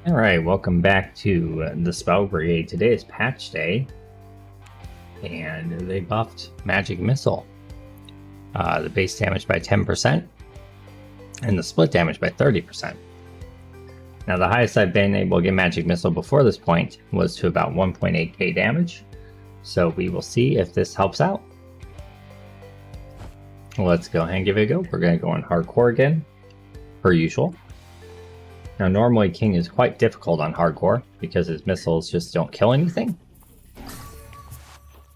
Alright, welcome back to the Spell Brigade. Today is patch day, and they buffed Magic Missile. The base damage by 10%, and the split damage by 30%. Now the highest I've been able to get Magic Missile before this point was to about 1.8k damage, so we will see if this helps out. Let's go ahead and give it a go. We're going to go on Hardcore again, per usual. Now normally King is quite difficult on Hardcore because his missiles just don't kill anything.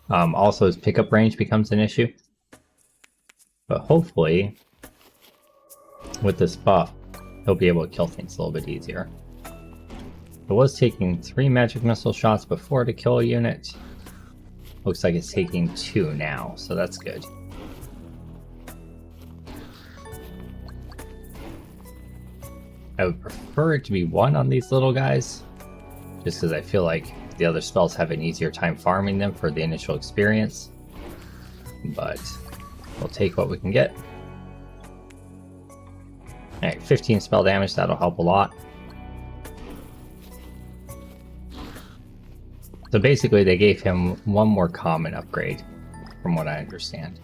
Also his pickup range becomes an issue. But hopefully, with this buff, he'll be able to kill things a little bit easier. It was taking 3 Magic Missile shots before to kill a unit. Looks like it's taking 2 now, so that's good. I would prefer it to be 1 on these little guys, just because I feel like the other spells have an easier time farming them for the initial experience. But we'll take what we can get. Alright, 15 spell damage, that'll help a lot. So basically they gave him 1 more common upgrade, from what I understand.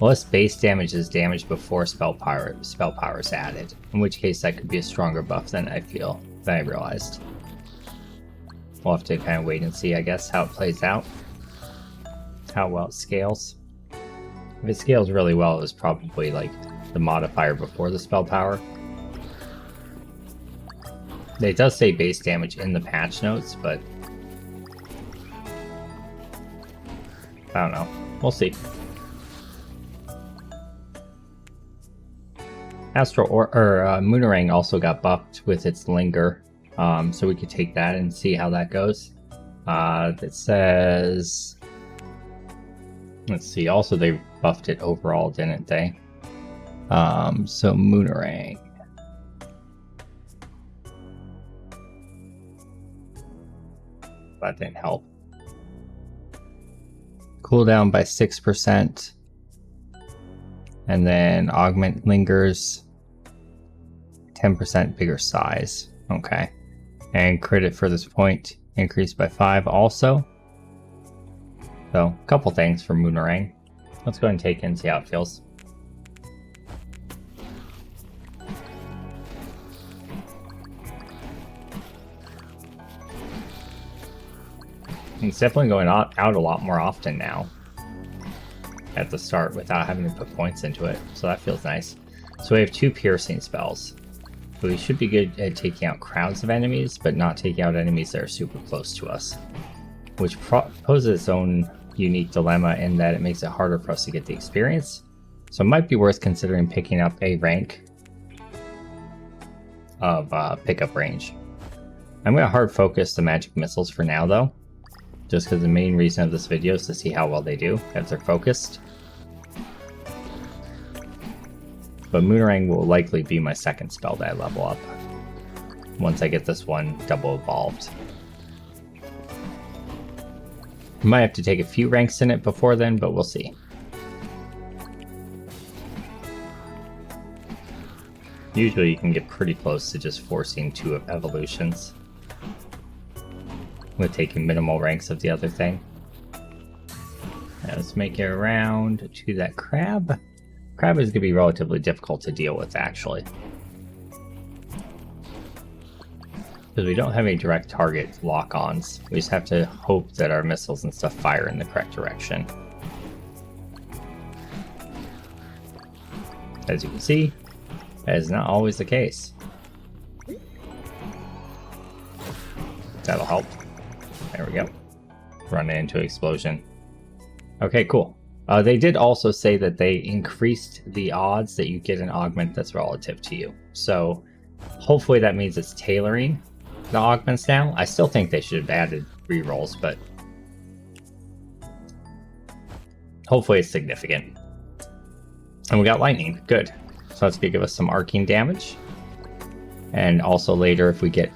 Less base damage is damage before spell power is added, in which case that could be a stronger buff than I realized. We'll have to kind of wait and see, I guess, how it plays out. How well it scales. If it scales really well, it was probably like the modifier before the spell power. It does say base damage in the patch notes, but I don't know. We'll see. Moonerang also got buffed with its Linger, so we could take that and see how that goes. It says, let's see, also they buffed it overall, didn't they? So Moonerang. That didn't help. Cooldown by 6%. And then augment Lingers 10% bigger size. Okay. And credit for this point increased by 5 also. So, a couple things for Moonerang. Let's go ahead and take it and see how it feels. It's definitely going out a lot more often now at the start without having to put points into it, so that feels nice. So we have 2 piercing spells. So we should be good at taking out crowds of enemies, but not taking out enemies that are super close to us, which poses its own unique dilemma in that it makes it harder for us to get the experience. So it might be worth considering picking up a rank of pickup range. I'm going to hard focus the magic missiles for now though, just because the main reason of this video is to see how well they do if they're focused. But Moonerang will likely be my second spell that I level up once I get this one double evolved. I might have to take a few ranks in it before then, but we'll see. Usually you can get pretty close to just forcing 2 evolutions with taking minimal ranks of the other thing. Now let's make it around to that crab. Crab is going to be relatively difficult to deal with, actually, because we don't have any direct target lock-ons. We just have to hope that our missiles and stuff fire in the correct direction. As you can see, that is not always the case. That'll help. There we go. Run into explosion. Okay, cool. They did also say that they increased the odds that you get an augment that's relative to you. So hopefully that means it's tailoring the augments now. I still think they should have added rerolls, but hopefully it's significant. And we got lightning. Good. So that's gonna give us some arcane damage. And also later if we get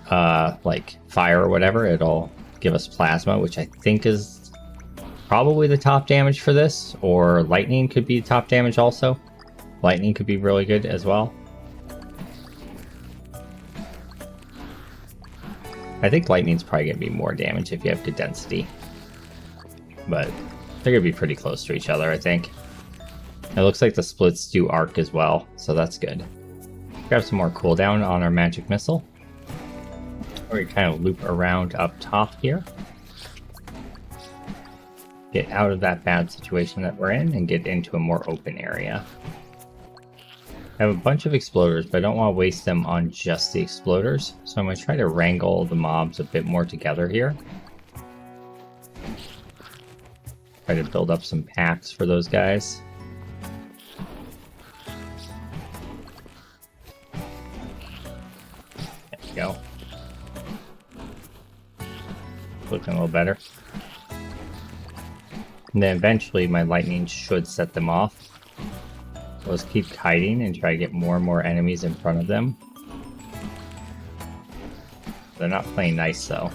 like fire or whatever, it'll give us plasma, which I think is probably the top damage for this, or lightning could be top damage also. Lightning could be really good as well. I think lightning's probably going to be more damage if you have good density. But they're going to be pretty close to each other, I think. It looks like the splits do arc as well, so that's good. Grab some more cooldown on our magic missile. We kind of loop around up top here. Get out of that bad situation that we're in and get into a more open area. I have a bunch of exploders, but I don't want to waste them on just the exploders, so I'm going to try to wrangle the mobs a bit more together here. Try to build up some packs for those guys. There we go. Looking a little better. And then eventually my lightning should set them off. Let's keep kiting and try to get more and more enemies in front of them. They're not playing nice though.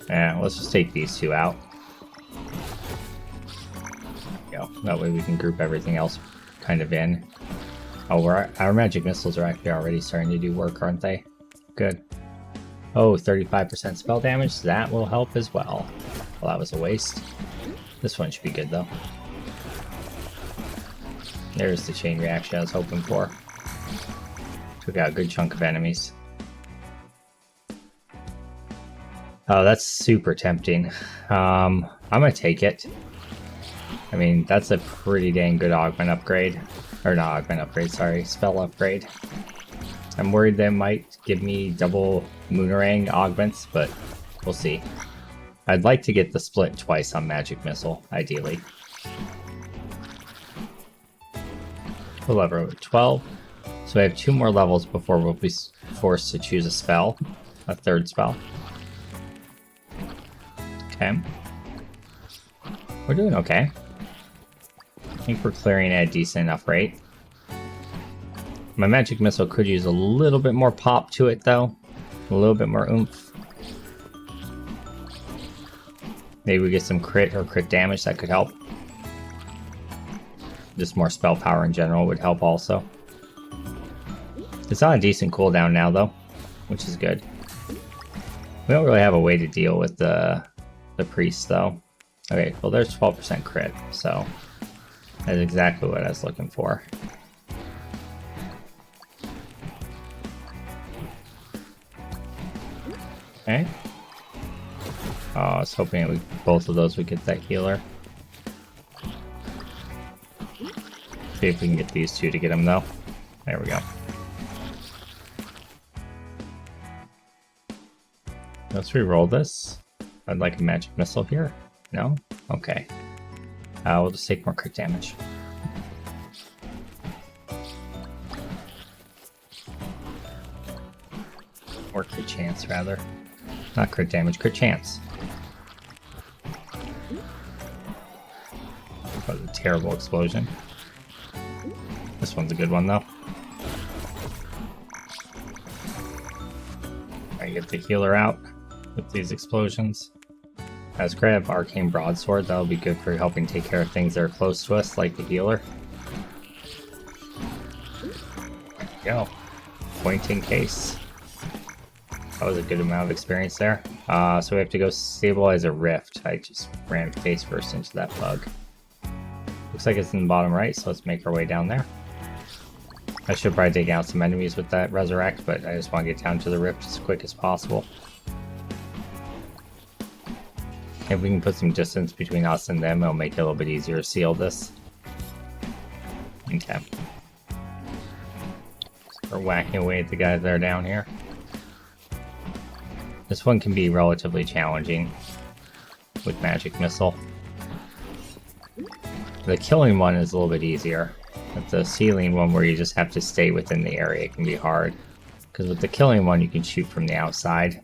Yeah, let's just take these two out. There we go. That way we can group everything else kind of in. Oh, our magic missiles are actually already starting to do work, aren't they? Good. Oh, 35% spell damage. That will help as well. Well, that was a waste. This one should be good though. There's the chain reaction I was hoping for. Took out a good chunk of enemies. Oh, that's super tempting. I'm gonna take it. I mean, that's a pretty dang good augment upgrade. Or not augment upgrade, sorry, spell upgrade. I'm worried that might give me double Moonerang augments, but we'll see. I'd like to get the split twice on Magic Missile, ideally. We'll level over 12. So I have 2 more levels before we'll be forced to choose a spell. A third spell. Okay. We're doing okay. I think we're clearing at a decent enough rate. My Magic Missile could use a little bit more pop to it, though. A little bit more oomph. Maybe we get some crit or crit damage, that could help. Just more spell power in general would help also. It's on a decent cooldown now, though, which is good. We don't really have a way to deal with the priest, though. Okay, well, there's 12% crit, so that's exactly what I was looking for. Okay. Oh, I was hoping it would, both of those would get that healer. See if we can get these two to get him, though. There we go. Let's re-roll this. I'd like a magic missile here. No? Okay. We'll just take more crit damage. Or crit chance, rather. Not crit damage, crit chance. That was a terrible explosion. This one's a good one, though. I get the healer out with these explosions. Let's grab Arcane Broadsword. That'll be good for helping take care of things that are close to us, like the healer. There we go. Pointing case. That was a good amount of experience there. So we have to go stabilize a rift. I just ran face first into that bug. Looks like it's in the bottom right, so let's make our way down there. I should probably take out some enemies with that resurrect, but I just want to get down to the rift as quick as possible. If we can put some distance between us and them, it'll make it a little bit easier to seal this. Okay. So we're whacking away at the guys that are down here. This one can be relatively challenging with Magic Missile. The killing one is a little bit easier. But the sealing one, where you just have to stay within the area, can be hard. Because with the killing one, you can shoot from the outside.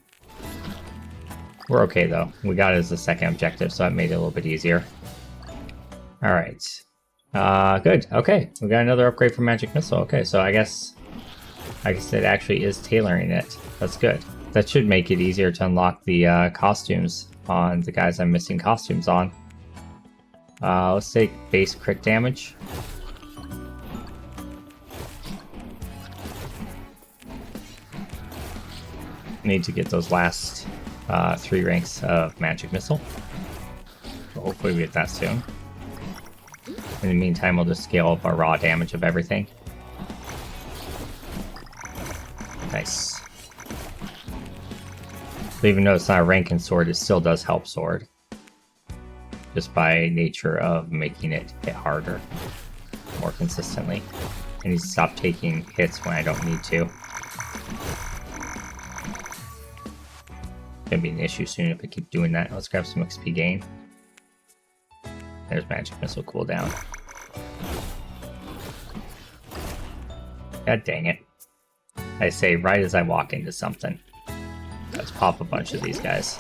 We're okay, though. We got it as the second objective, so that made it a little bit easier. Alright. Good. Okay. We got another upgrade for Magic Missile. Okay, so I guess it actually is tailoring it. That's good. That should make it easier to unlock the costumes on the guys I'm missing costumes on. Let's take base crit damage. Need to get those last 3 ranks of magic missile. So hopefully we get that soon. In the meantime, we'll just scale up our raw damage of everything. Nice. So even though it's not a rank in sword, it still does help sword. Just by nature of making it hit harder, more consistently. I need to stop taking hits when I don't need to. Gonna be an issue soon if I keep doing that. Let's grab some XP gain. There's magic missile cooldown. God dang it. I say right as I walk into something. Let's pop a bunch of these guys.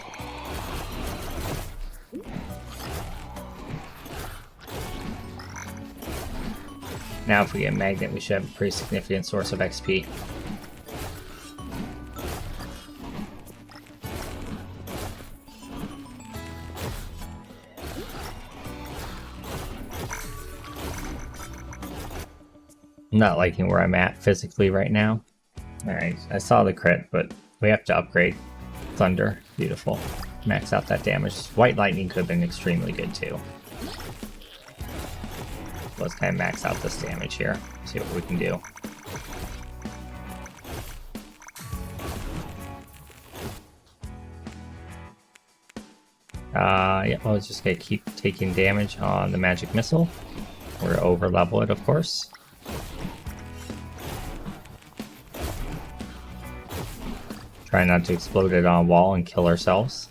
Now if we get magnet, we should have a pretty significant source of XP. I'm not liking where I'm at physically right now. Alright, I saw the crit, but we have to upgrade. Thunder, beautiful. Max out that damage. White lightning could have been extremely good too. Let's kind of max out this damage here. See what we can do. Yeah, I was just gonna keep taking damage on the magic missile. We're over level it, of course. Try not to explode it on a wall and kill ourselves.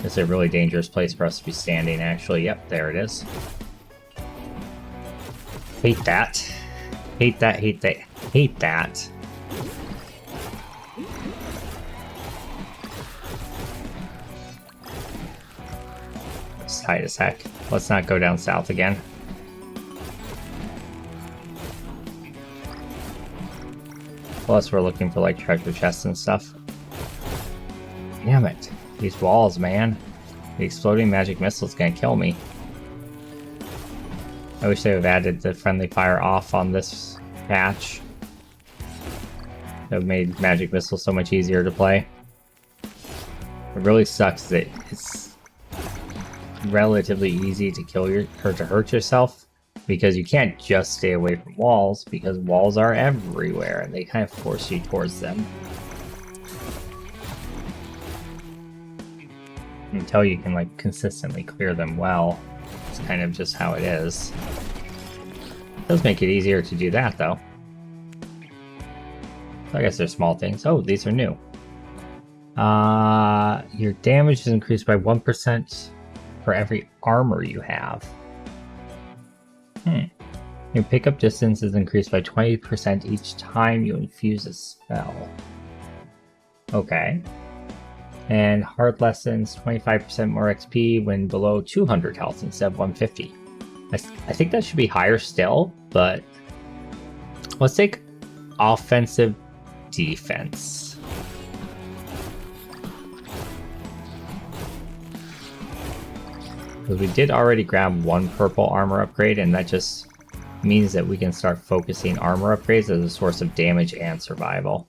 It's a really dangerous place for us to be standing, actually. Yep, there it is. Hate that. Hate that, hate that, hate that. It's tight as heck. Let's not go down south again. Plus, we're looking for like treasure chests and stuff. Damn it. These walls, man. The exploding magic missile's gonna kill me. I wish they would have added the friendly fire off on this patch. That would have made magic missile so much easier to play. It really sucks that it's relatively easy to kill or to hurt yourself, because you can't just stay away from walls, because walls are everywhere and they kind of force you towards them. Until you can like consistently clear them well. It's kind of just how it is. It does make it easier to do that though. So I guess they're small things. Oh, these are new. Your damage is increased by 1% for every armor you have. Your pickup distance is increased by 20% each time you infuse a spell. Okay. And hard lessons, 25% more XP when below 200 health instead of 150. I think that should be higher still, but let's take offensive defense. Because we did already grab one purple armor upgrade, and that just means that we can start focusing armor upgrades as a source of damage and survival.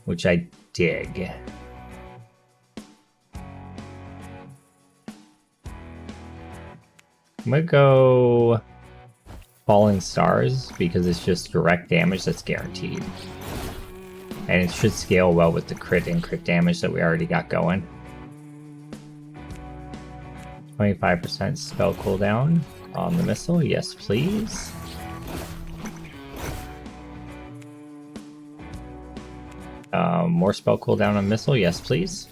Which I dig. I'm gonna go Falling Stars because it's just direct damage that's guaranteed. And it should scale well with the crit and crit damage that we already got going. 25% spell cooldown on the missile, yes please. More spell cooldown on missile, yes please.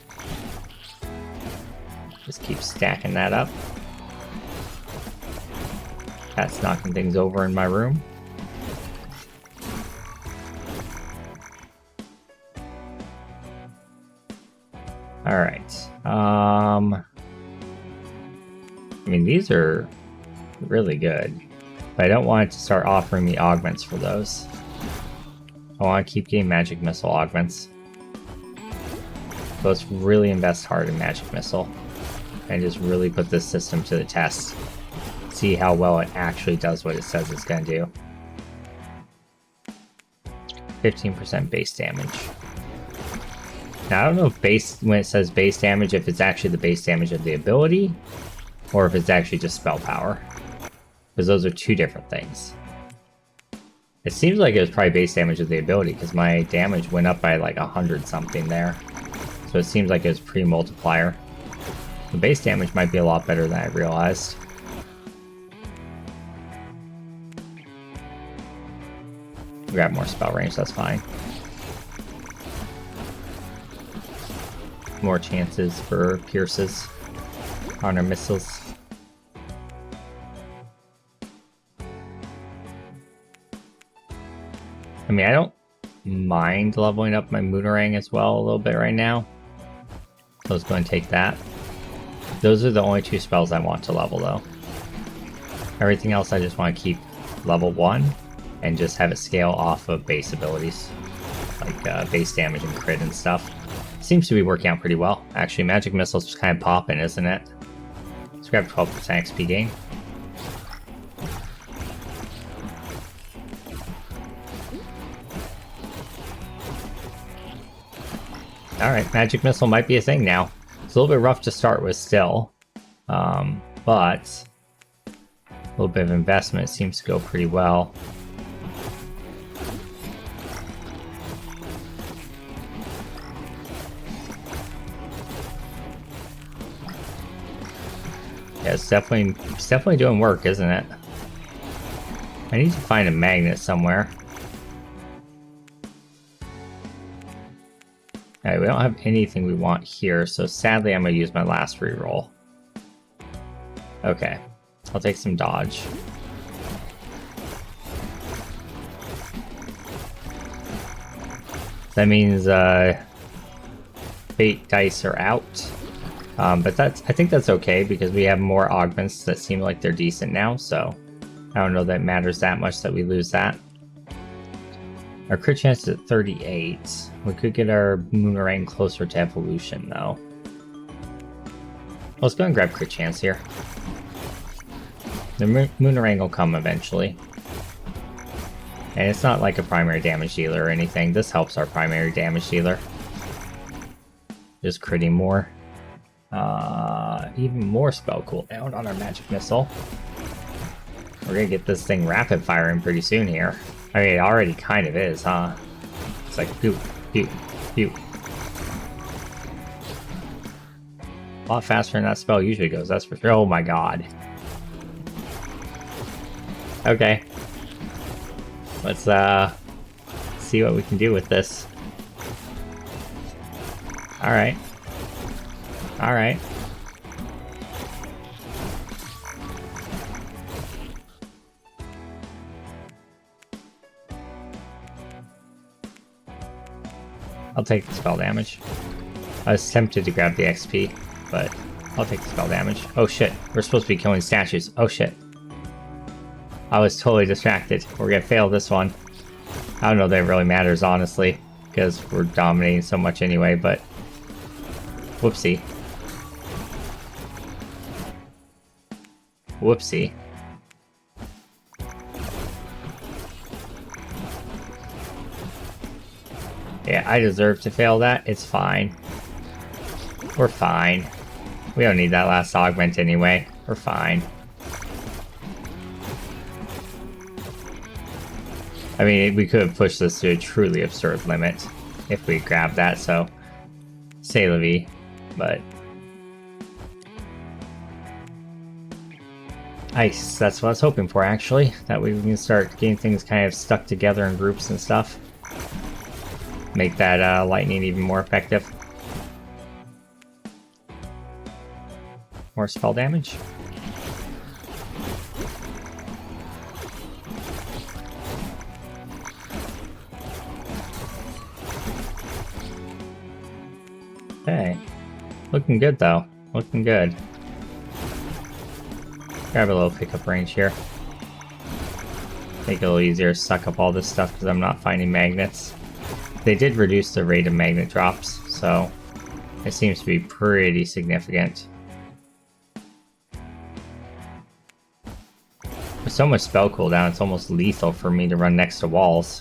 Just keep stacking that up. That's knocking things over in my room. Alright. I mean, these are really good. But I don't want it to start offering me augments for those. I want to keep getting magic missile augments. So let's really invest hard in magic missile. And just really put this system to the test. See how well it actually does what it says it's going to do. 15% base damage. Now, I don't know if base, when it says base damage, if it's actually the base damage of the ability, or if it's actually just spell power. Because those are two different things. It seems like it was probably base damage of the ability, because my damage went up by like 100 something there. So it seems like it was pre-multiplier. The base damage might be a lot better than I realized. Grab more spell range, that's fine. More chances for pierces on our missiles. I mean, I don't mind leveling up my Moonerang as well a little bit right now. So let's go and take that. Those are the only two spells I want to level, though. Everything else I just want to keep level 1 and just have it scale off of base abilities. Like base damage and crit and stuff. Seems to be working out pretty well. Actually, Magic Missile's just kind of popping, isn't it? Let's grab 12% XP gain. Alright, Magic Missile might be a thing now. It's a little bit rough to start with still. But a little bit of investment seems to go pretty well. Yeah, it's definitely doing work, isn't it? I need to find a magnet somewhere. Alright, we don't have anything we want here, so sadly I'm going to use my last reroll. Okay, I'll take some dodge. That means fate dice are out. But I think that's okay because we have more augments that seem like they're decent now, so I don't know that it matters that much that we lose that. Our crit chance is at 38. We could get our Moonerang closer to evolution, though. Let's go and grab crit chance here. The Moonerang will come eventually. And it's not like a primary damage dealer or anything. This helps our primary damage dealer. Just critting more. Even more spell cooldown on our Magic Missile. We're gonna get this thing rapid firing pretty soon here. I mean, it already kind of is, huh? It's like, pew, pew, pew. A lot faster than that spell usually goes, that's for sure. Oh my god. Okay. Let's, see what we can do with this. Alright. Alright. I'll take the spell damage. I was tempted to grab the XP, but I'll take the spell damage. Oh shit, we're supposed to be killing statues. Oh shit. I was totally distracted. We're gonna fail this one. I don't know that it really matters, honestly, because we're dominating so much anyway, but... Whoopsie. Whoopsie. Yeah, I deserve to fail that. It's fine. We're fine. We don't need that last augment anyway. We're fine. I mean, we could have pushed this to a truly absurd limit if we grabbed that, so... C'est la vie. But... Nice. That's what I was hoping for, actually. That way we can start getting things kind of stuck together in groups and stuff. Make that lightning even more effective. More spell damage. Okay. Looking good, though. Looking good. Grab a little pickup range here. Make it a little easier to suck up all this stuff because I'm not finding magnets. They did reduce the rate of magnet drops, so it seems to be pretty significant. With so much spell cooldown, it's almost lethal for me to run next to walls.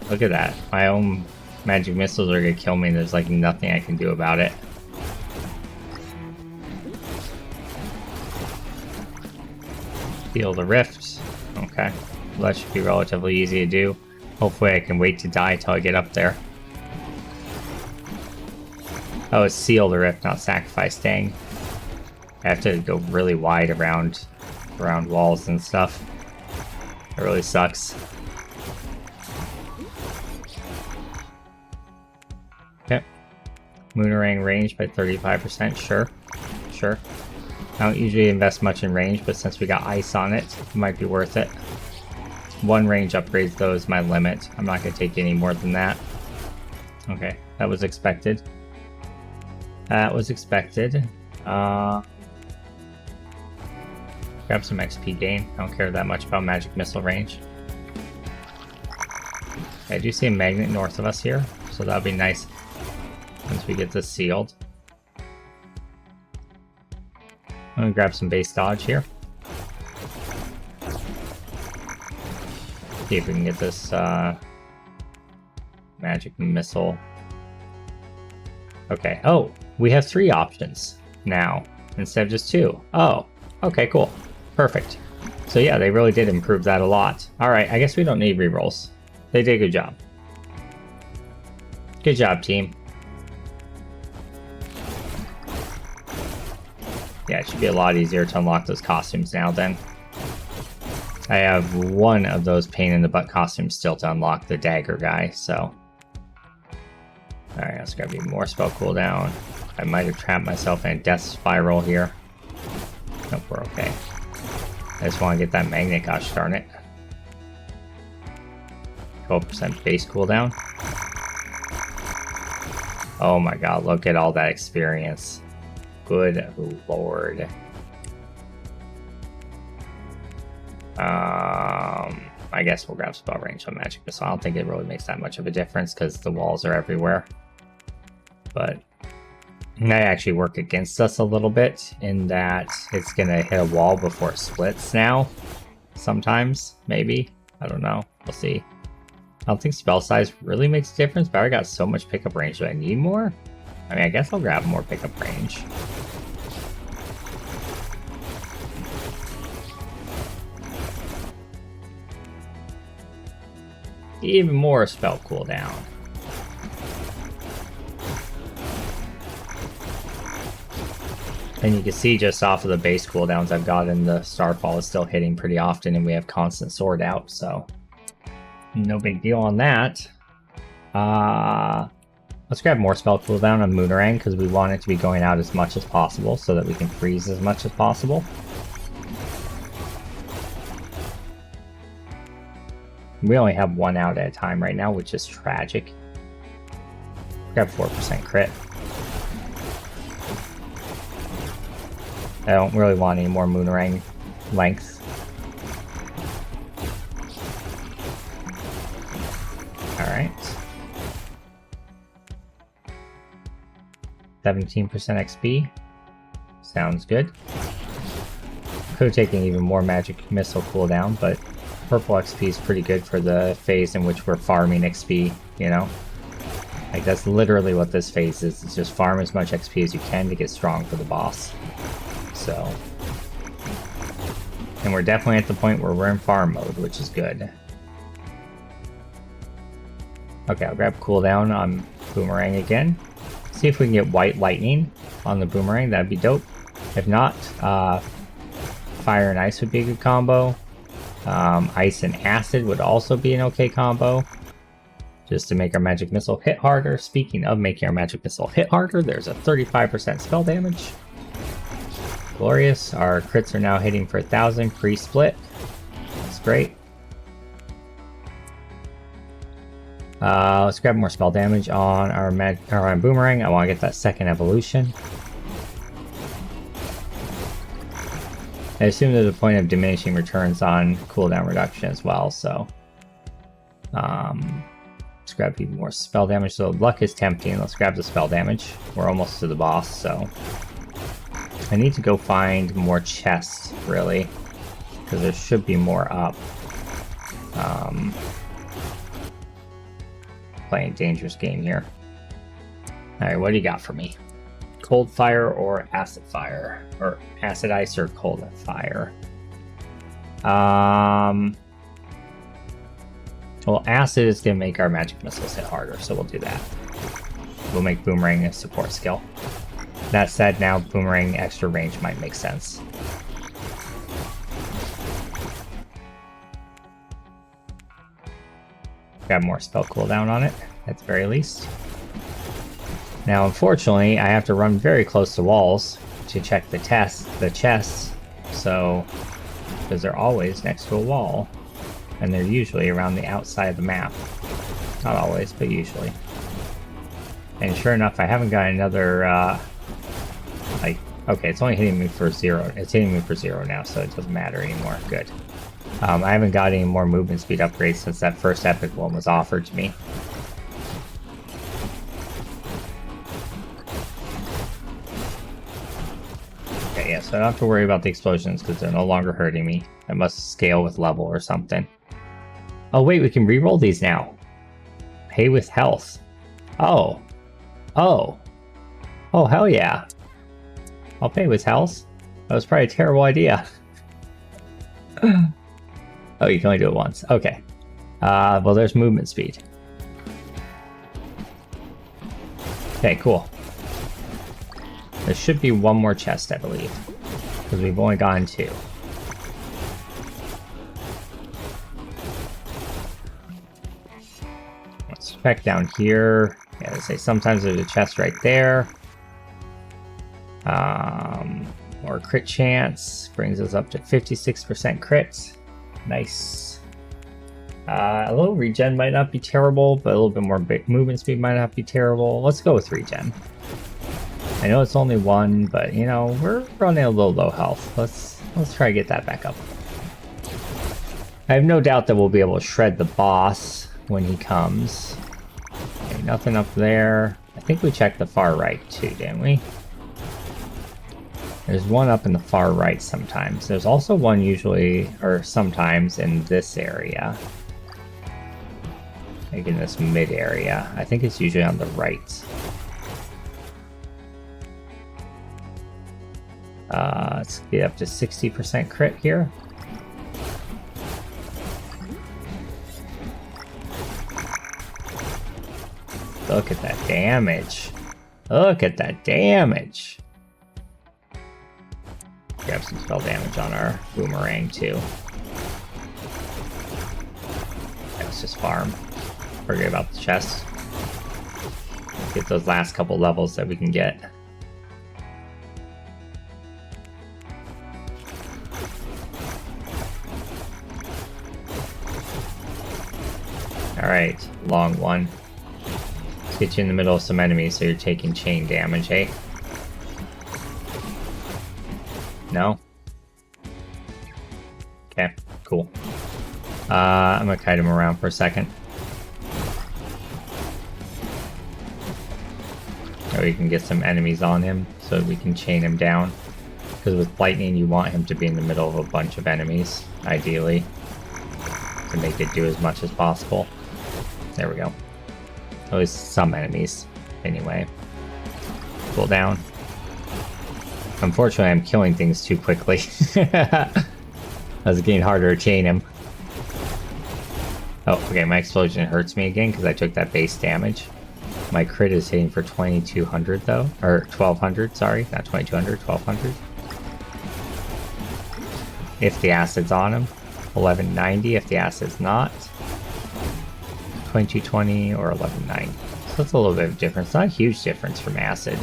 Look at that. My own magic missiles are gonna kill me and there's like nothing I can do about it. Seal the rift. Okay. Well, that should be relatively easy to do. Hopefully I can wait to die till I get up there. Oh, it's seal the rift, not sacrifice. Dang. I have to go really wide around walls and stuff. It really sucks. Okay. Moonerang range by 35%. Sure. Sure. I don't usually invest much in range, but since we got ice on it, it might be worth it. One range upgrades, though, is my limit. I'm not going to take any more than that. Okay, that was expected. That was expected. Grab some XP gain. I don't care that much about magic missile range. I do see a magnet north of us here, so that'll be nice once we get this sealed. I'm gonna grab some base dodge here. See if we can get this magic missile. Okay. Oh, we have 3 options now instead of just 2. Oh, okay, cool. Perfect. So yeah, they really did improve that a lot. Alright, I guess we don't need rerolls. They did a good job. Good job, team. Yeah, it should be a lot easier to unlock those costumes now then. I have one of those pain-in-the-butt costumes still to unlock, the dagger guy, so... Alright, let's grab even more spell cooldown. I might have trapped myself in a death spiral here. Nope, we're okay. I just want to get that magnet, gosh darn it. 12% base cooldown. Oh my god, look at all that experience. Good lord. I guess we'll grab spell range on magic missile. I don't think it really makes that much of a difference because the walls are everywhere. But it might actually work against us a little bit in that it's gonna hit a wall before it splits now. Sometimes, maybe. I don't know. We'll see. I don't think spell size really makes a difference, but I got so much pickup range. Do I need more? I mean, I guess I'll grab more pickup range. Even more spell cooldown. And you can see just off of the base cooldowns I've gotten, the Starfall is still hitting pretty often, and we have constant sword out, so no big deal on that. Let's grab more spell cooldown on Moonerang because we want it to be going out as much as possible so that we can freeze as much as possible. We only have 1 out at a time right now, which is tragic. Grab 4% crit. I don't really want any more Moonerang length. Alright. 17% XP. Sounds good. Could have taken even more magic missile cooldown, but purple XP is pretty good for the phase in which we're farming XP, you know? Like, that's literally what this phase is. It's just farm as much XP as you can to get strong for the boss. So... And we're definitely at the point where we're in farm mode, which is good. Okay, I'll grab cooldown on Boomerang again. See if we can get White Lightning on the Boomerang, that'd be dope. If not, Fire and Ice would be a good combo. Ice and Acid would also be an okay combo. Just to make our magic missile hit harder. Speaking of making our magic missile hit harder, there's a 35% spell damage. Glorious. Our crits are now hitting for 1,000 pre-split. That's great. Let's grab more spell damage on our Boomerang. I want to get that second evolution. I assume there's a point of diminishing returns on cooldown reduction as well, so... let's grab even more spell damage. So luck is tempting. Let's grab the spell damage. We're almost to the boss, so... I need to go find more chests, really. Because there should be more up. playing a dangerous game here. Alright, what do you got for me? Cold fire or acid fire? Or acid ice or cold fire? Well, acid is going to make our magic missiles hit harder, so we'll do that. We'll make boomerang a support skill. That said, now boomerang extra range might make sense. Got more spell cooldown on it, at the very least. Now, unfortunately, I have to run very close to walls to check the chests, so, because they're always next to a wall, and they're usually around the outside of the map. Not always, but usually. And sure enough, I haven't got another, like, okay, it's only hitting me for 0. It's hitting me for 0 now, so it doesn't matter anymore. Good. I haven't got any more movement speed upgrades since that first epic one was offered to me. Okay, yeah, so I don't have to worry about the explosions because they're no longer hurting me. I must scale with level or something. Oh wait, we can reroll these now. Pay with health. Oh. Oh. Oh, hell yeah. I'll pay with health. That was probably a terrible idea. Oh, you can only do it once. Okay. Well, there's movement speed. Okay, cool. There should be one more chest, I believe. Because we've only gotten 2. Let's check down here. Yeah, they say sometimes there's a chest right there. More crit chance. Brings us up to 56% crits. Nice. A little regen might not be terrible, but a little bit more movement speed might not be terrible. Let's go with regen. I know it's only 1, but you know, we're running a little low health. Let's try to get that back up. I have no doubt that we'll be able to shred the boss when he comes. Okay, nothing up there. I think we checked the far right too, didn't we? There's one up in the far right sometimes. There's also one usually, or sometimes, in this area. Like in this mid area. I think it's usually on the right. Let's get up to 60% crit here. Look at that damage. Look at that damage. Grab some spell damage on our boomerang too. Let's just farm. Forget about the chest. Get those last couple levels that we can get. Alright, long one. Let's get you in the middle of some enemies so you're taking chain damage, eh? No? Okay, cool. I'm gonna kite him around for a second. So we can get some enemies on him so we can chain him down. Because with lightning you want him to be in the middle of a bunch of enemies, ideally. To make it do as much as possible. There we go. At least some enemies, anyway. Cool down. Unfortunately, I'm killing things too quickly. As it's getting harder to chain him. Oh, okay, my explosion hurts me again because I took that base damage. My crit is hitting for 2200 though. Or 1200, sorry. Not 2200, 1200. If the acid's on him. 1190 if the acid's not. 2220 or 1190. So that's a little bit of a difference. Not a huge difference from acid.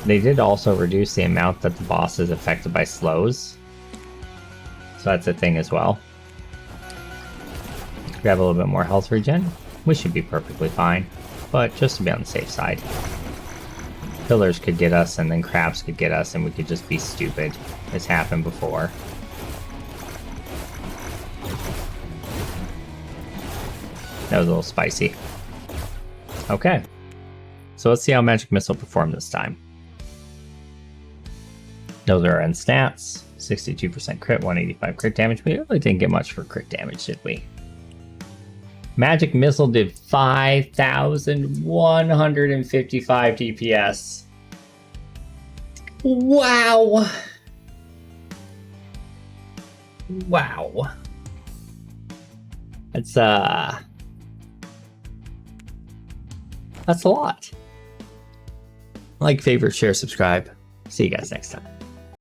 They did also reduce the amount that the boss is affected by slows. So that's a thing as well. Grab a little bit more health regen. We should be perfectly fine. But just to be on the safe side. Pillars could get us and then crabs could get us and we could just be stupid. It's happened before. That was a little spicy. Okay. So let's see how Magic Missile performed this time. Those are our end stats. 62% crit, 185 crit damage. We really didn't get much for crit damage, did we? Magic Missile did 5,155 DPS. Wow! Wow. That's a lot. Like, favorite, share, subscribe. See you guys next time.